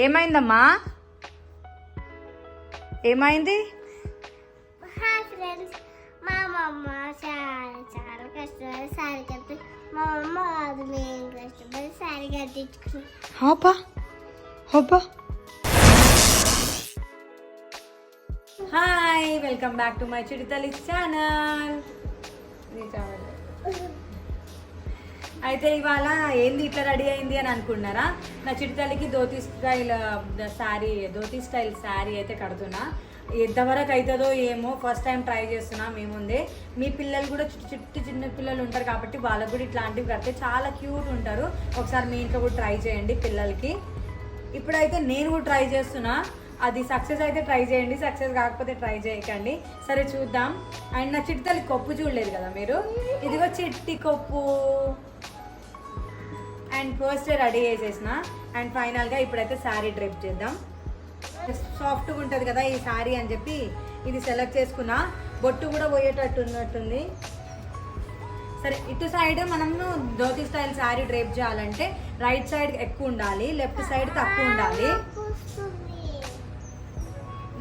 ఏమైందమ్మా? ఏమైంది? మా అమ్మ చాలా కష్టపడి సారీ కట్టి మా అమ్మ కాదు మేము కష్టపడి సారీ కట్టించుకున్నాం. హోపా హోపా. Hi, welcome back to my చిడితల్లి ఛానల్. అయితే ఇవాళ ఏంది ఇట్లా రెడీ అయింది అని అనుకున్నారా? నా చిడితల్లికి ధోతీ స్టైల్ శారీ అయితే కడుతున్నా. ఎంతవరకు అవుతుందో ఏమో, ఫస్ట్ టైం ట్రై చేస్తున్నా. మేముందే మీ పిల్లలు కూడా చిన్న పిల్లలు ఉంటారు కాబట్టి వాళ్ళకు కూడా ఇట్లాంటివి కడితే చాలా క్యూట్ ఉంటారు. ఒకసారి మీ ఇంట్లో కూడా ట్రై చేయండి పిల్లలకి. ఇప్పుడైతే నేను కూడా ట్రై చేస్తున్నా. అది సక్సెస్ అయితే ట్రై చేయండి, సక్సెస్ కాకపోతే ట్రై చేయకండి. సరే చూద్దాం. అండ్ నా చిట్టితల్లి కొప్పు చూడలేదు కదా మీరు, ఇదిగో చిట్టి కొప్పు. అండ్ ఫస్ట్ రెడీ చేసేసిన. అండ్ ఫైనల్గా ఇప్పుడైతే శారీ డ్రెప్ చేద్దాం. సాఫ్ట్గా ఉంటుంది కదా ఈ శారీ అని చెప్పి ఇది సెలెక్ట్ చేసుకున్నా. బొట్టు కూడా పోయేటట్టు ఉన్నట్టుంది. సరే, ఇటు సైడ్ మనము ధోతీ స్టైల్ శారీ డ్రేప్ చేయాలంటే రైట్ సైడ్ ఎక్కువ ఉండాలి, లెఫ్ట్ సైడ్ తక్కువ ఉండాలి.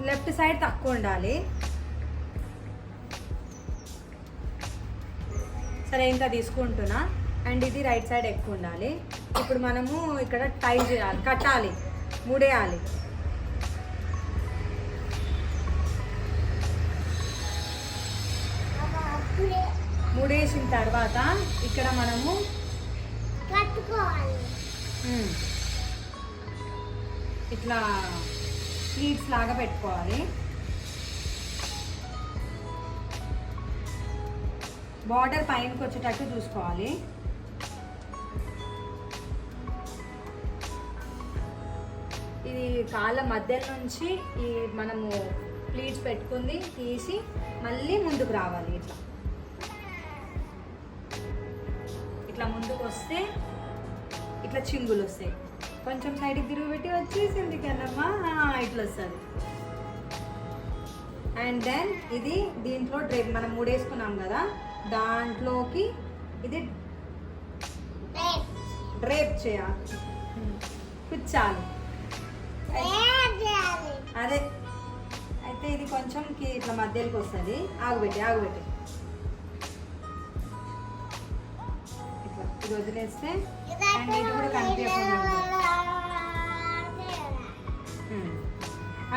లెఫ్ట్ సైడ్ తక్కువ ఉండాలి. సరే, ఇంకా తీసుకుంటున్నా. అండ్ ఇది రైట్ సైడ్ ఎక్కువ ఉండాలి. ఇప్పుడు మనము ఇక్కడ టై చేయాలి, కట్టాలి, ముడేయాలి. ముడేసిన తర్వాత ఇక్కడ మనము కట్టుకోవాలి. ఇట్లా ప్లీట్స్ లాగా పెట్టుకోవాలి. బార్డర్ పైనకి వచ్చేటట్టు చూసుకోవాలి. ఇది కాళ్ళ మధ్య నుంచి ఈ మనము ప్లీట్స్ పెట్టుకుంది తీసి మళ్ళీ ముందుకు రావాలి. ఇట్లా ముందుకు వస్తే ఇట్లా చింగులు వస్తాయి. కొంచెం సైడ్కి తిరిగి పెట్టి వచ్చేసింది కన్నమ్మా, ఇట్లా వస్తుంది. అండ్ దెన్ ఇది దీంట్లో డ్రేప్ మనం ముడేసుకున్నాం కదా, దాంట్లోకి ఇది డ్రేప్ చేయాలి, కుచ్చాలి. అదే అయితే ఇది కొంచెం ఇట్లా మధ్యలోకి వస్తుంది. ఆగుబెట్టి ఇట్లా ఇది వదిలేస్తే అండ్ ఇది కూడా కనిపించకుండా.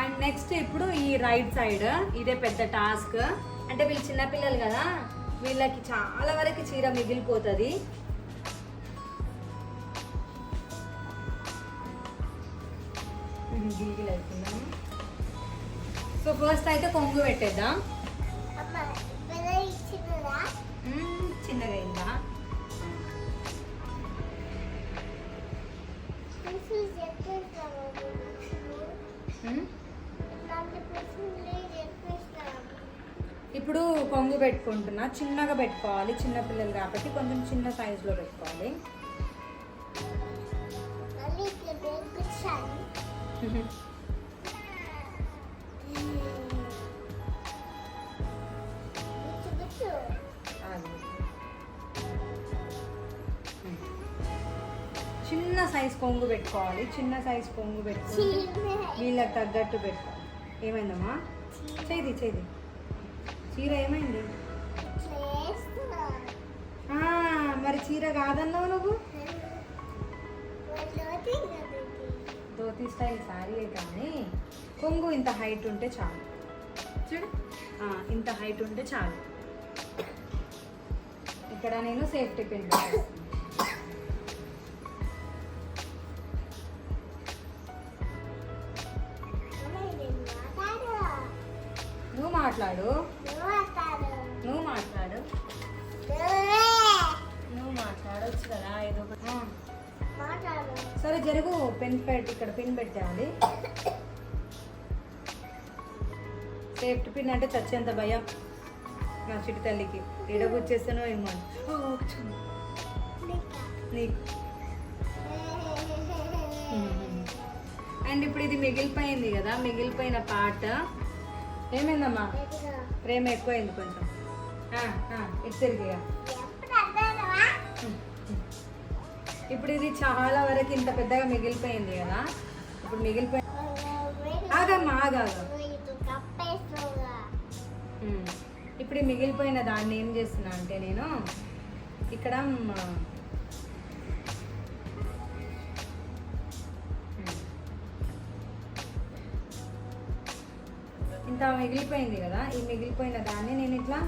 అండ్ నెక్స్ట్ ఇప్పుడు ఈ రైట్ సైడ్ ఇదే పెద్ద టాస్క్. అంటే వీళ్ళు చిన్నపిల్లలు కదా, వీళ్ళకి చాలా వరకు చీర మిగిలిపోతుంది. గిలిగిలి అవుతుందా? సో ఫస్ట్ అయితే కొంగు పెట్టేద్దాం. చిన్నగా అయిందా? ఇప్పుడు కొంగు పెట్టుకుంటున్నా. చిన్నగా పెట్టుకోవాలి, చిన్న పిల్లలు కాబట్టి కొంచెం చిన్న సైజులో పెట్టుకోవాలి. చిన్న సైజ్ కొంగు పెట్టుకోవాలి. చిన్న సైజ్ కొంగు పెట్టుకోవాలి, వీళ్ళకి తగ్గట్టు పెట్టుకోవాలి. ఏమైందమ్మా? చేది చీర ఏమైంది? మరి చీర కాదన్నావు నువ్వు. ధోతీ స్టైల్ శారీ కానీ కొంగు ఇంత హైట్ ఉంటే చాలు. చూడు, ఇంత హైట్ ఉంటే చాలు. ఇక్కడ నేను సేఫ్టీ పిన్ పెట్టేస్తాను. నువ్వు మాట్లాడొచ్చు కదా ఏదో ఒకటి. సరే జరుగు, పెన్ పెట్టి ఇక్కడ పిన్ పెట్టాలి. సేఫ్టీ పిన్ అంటే చచ్చేంత భయం నా చిట్టి తల్లికి. ఎడగొచ్చేస్తానో ఏమో నీకు. అండ్ ఇప్పుడు ఇది మిగిలిపోయింది కదా, మిగిలిపోయిన పార్ట్ ఏమైందమ్మా? ప్రేమ ఎక్కువైంది కొంచెం. ఇటు తిరిగిగా. ఇప్పుడు ఇది చాలా వరకు ఇంత పెద్దగా మిగిలిపోయింది కదా, ఇప్పుడు మిగిలిపోయి ఆగమ్మా ఆగాగా. ఇప్పుడు ఈ మిగిలిపోయిన దాన్ని ఏం చేస్తున్నా అంటే నేను ఇక్కడ ఇంత మిగిలిపోయింది కదా, ఈ మిగిలిపోయిన దాన్ని నేను ఇట్లా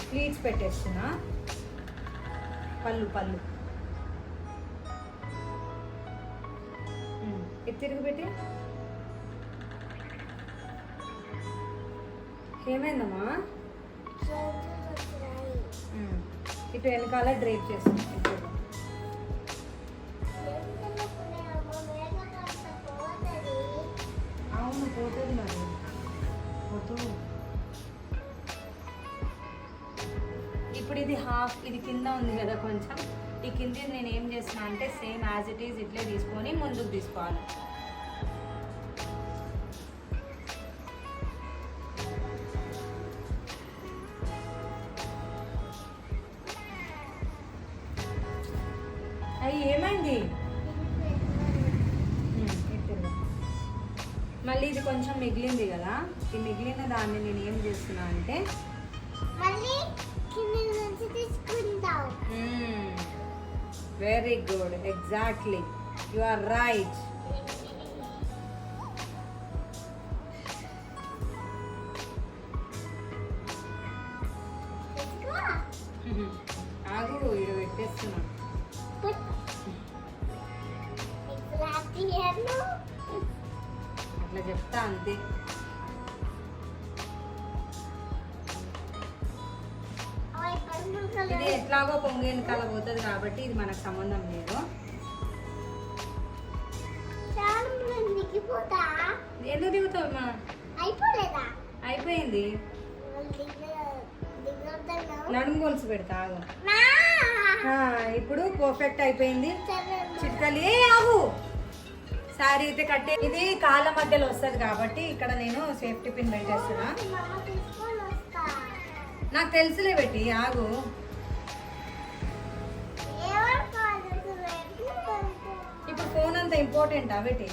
ప్లీట్స్ పెట్టేస్తున్నా. పళ్ళు పళ్ళు ఇది తిరిగి పెట్టి. ఏమైందమ్మా? ఇటు వెనకాల డ్రేప్ చేస్తాను. అవును పోతుంది మరి, ఇప్పుడు ఇది హాఫ్, ఇది కింద ఉంది కదా కొంచెం, ఈ కింద నేను ఏం చేస్తున్నా అంటే సేమ్ యాజ్ ఇట్ ఈజ్ ఇట్లే తీసుకొని ముందుకు తీసుకోవాలి. అయ్యి ఏమైంది? మళ్ళీ ఇది కొంచెం మిగిలింది కదా, ఈ మిగిలిన దాన్ని నేను ఏం చేస్తున్నా అంటే very good, exactly, you are right. ఆగు, ఇది పెట్టేస్తున్నా. అట్లా చెప్తా అంతే. ఇది ఎట్లాగో పొంగి వెనకాల పోతుంది కాబట్టి ఇది మనకు సంబంధం లేదు. ఎందుకు దిగుతావమ్మా? అయిపోయింది. నడుము గొలుసు పెడతా ఆగు. ఇప్పుడు పర్ఫెక్ట్ అయిపోయింది. చిట్కలి ఆగు. శారీ అయితే కట్టే, ఇది కాళ్ళ మధ్యలో వస్తుంది కాబట్టి ఇక్కడ నేను సేఫ్టీ పిన్ పెట్టేస్తున్నా. నాకు తెలుసులే పెట్టి ఆగు. ఇప్పుడు ఫోన్ అంత ఇంపార్టెంటా పెట్టి?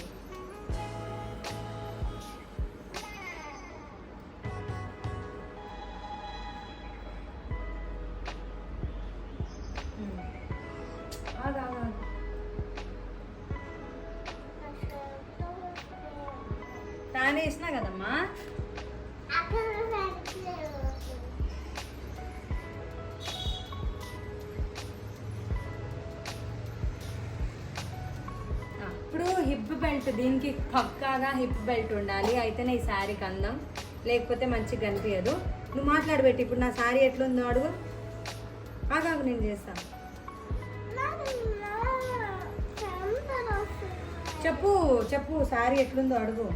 ఫ్యాన్ వేసినా కదమ్మా. ఇప్పుడు హిప్ బెల్ట్, దీనికి పక్కాగా హిప్ బెల్ట్ ఉండాలి, అయితేనే ఈ శారీకి అందం, లేకపోతే మంచిగా కనిపించదు. నువ్వు మాట్లాడబెట్టి ఇప్పుడు నా శారీ ఎట్లుందో అడుగు. ఆగాగు, నేను చేస్తాను. చెప్పు చెప్పు, శారీ ఎట్లుందో అడుగు.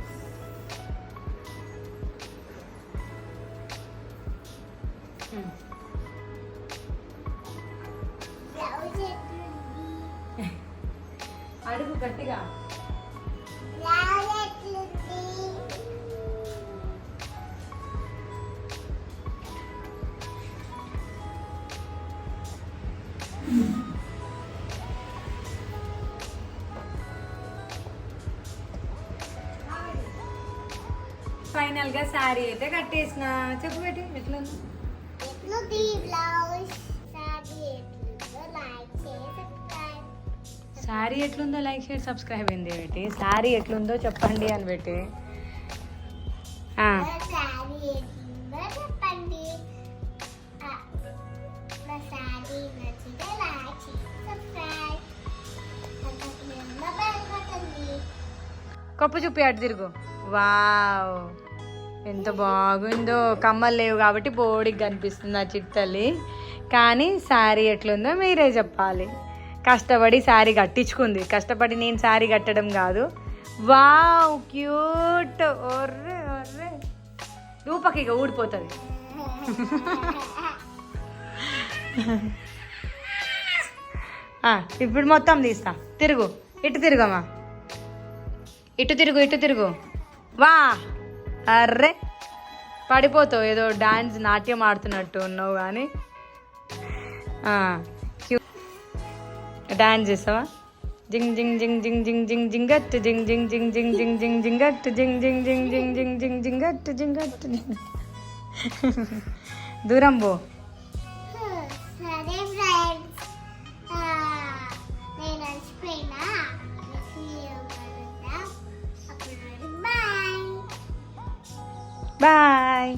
అడుగు గట్టిగా. ఫైనల్ గా శారీ అయితే కట్టేసిన. చెప్పు పెట్టి ఎట్లా శారీ ఎట్లుందో లైక్ షేర్ సబ్స్క్రైబ్ అయింది పెట్టి. శారీ ఎట్లుందో చెప్పండి అని పెట్టి. కప్పు చూపి అటు తిరుగు. వావ్, ఎంత బాగుందో. కమ్మలు లేవు కాబట్టి బోడికి కనిపిస్తుంది ఆ చిట్టల్లి. కానీ శారీ ఎట్లుందో మీరే చెప్పాలి. కష్టపడి శారీ కట్టించుకుంది, కష్టపడి నేను శారీ కట్టడం కాదు. Wow, cute. ఒర్రే ఒర్రే, రూపకి ఇక ఊడిపోతుంది. ఇప్పుడు మొత్తం తీస్తా. తిరుగు, ఇటు తిరుగమ్మా, ఇటు తిరుగు, ఇటు తిరుగు. వా, అర్రే పడిపోతావు. ఏదో డాన్స్ నాట్యం ఆడుతున్నట్టు ఉన్నావు కానీ. డాన్స్ చేస్తావా? జింగ్ జింగ్ జింగ్ జింగ్ జింగ్ జింగ్ జింగట్టు జింగ్ జింగ్ జింగ్ జింగ్ జింగ్ జింగ్ జింగట్టు జింగ్ జింగ్ జింగ్ జింగ్ జింగ్ జింగ్ జింగట్టు జింగట్టు దూరం పో. సరే ఫ్రెండ్స్, నేను అలసిపోయినా. అప్పుడు బాయ్ బాయ్.